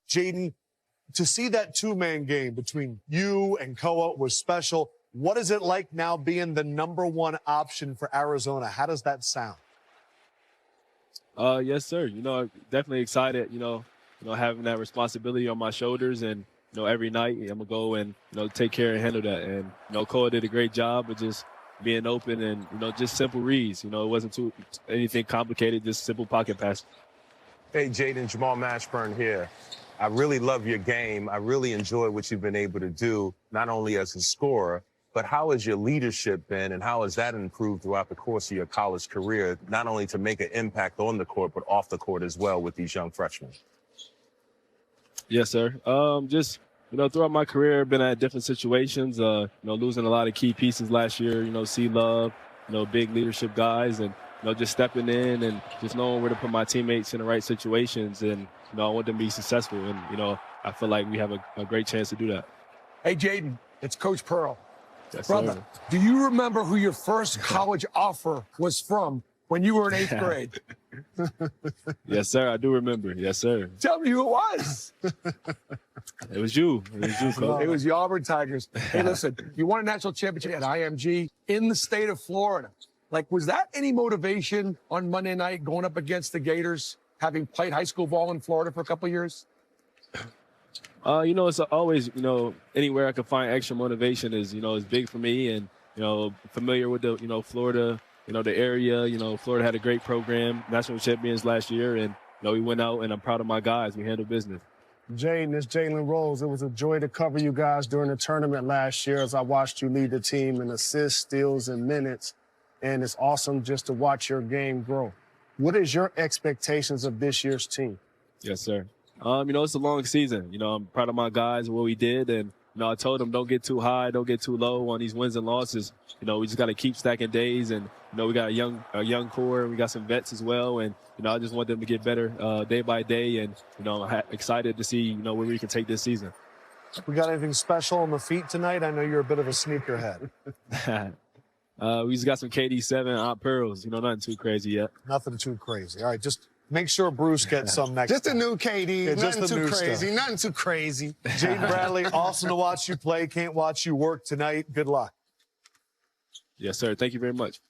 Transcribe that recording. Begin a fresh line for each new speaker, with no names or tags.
Jaden, to see that two-man game between you and Koa was special. What is it like now being the #1 option for Arizona? How does that sound?
Yes, sir. Definitely excited, having that responsibility on my shoulders. And, every night I'm going to go and, take care and handle that. And, Koa did a great job of just being open and, just simple reads. It wasn't anything complicated, just simple pocket pass.
Hey, Jaden, Jamal Mashburn here. I really love your game. I really enjoy what you've been able to do, not only as a scorer, but how has your leadership been and how has that improved throughout the course of your college career, not only to make an impact on the court, but off the court as well with these young freshmen?
Yes, sir. Just, throughout my career, I've been at different situations, losing a lot of key pieces last year, C-Love, big leadership guys, and, just stepping in and just knowing where to put my teammates in the right situations. And, I want them to be successful. And, I feel like we have a great chance to do that.
Hey, Jaden, it's Coach Pearl.
Yes,
brother,
sir.
Do you remember who your first college offer was from when you were in 8th grade?
Yes, sir. I do remember. Yes, sir.
Tell me who it was.
It was you. It was you, Coach.
It was the Auburn Tigers. Hey, listen, you won a national championship at IMG in the state of Florida. Like, was that any motivation on Monday night going up against the Gators, having played high school ball in Florida for a couple of years?
It's always, anywhere I can find extra motivation is big for me. And, familiar with the, Florida, the area. Florida had a great program, national champions last year. And, we went out, and I'm proud of my guys. We handled business.
Jaden, it's Jalen Rose. It was a joy to cover you guys during the tournament last year as I watched you lead the team in assists, steals, and minutes. And it's awesome just to watch your game grow. What is your expectations of this year's team?
Yes, sir. It's a long season. I'm proud of my guys and what we did. And, I told them don't get too high, don't get too low on these wins and losses. We just got to keep stacking days. And, we got a young core. We got some vets as well. And, I just want them to get better day by day. And, I'm excited to see, where we can take this season.
We got anything special on the feet tonight? I know you're a bit of a sneakerhead.
We just got some KD7 Aunt Pearls. Nothing too crazy yet.
Nothing too crazy. All right, just make sure Bruce gets some next
Just
time.
a new KD.
Yeah,
nothing
just the
too
new
crazy.
stuff.
Nothing too crazy.
Jaden Bradley, awesome to watch you play. Can't watch you work tonight. Good luck.
Yes, sir. Thank you very much.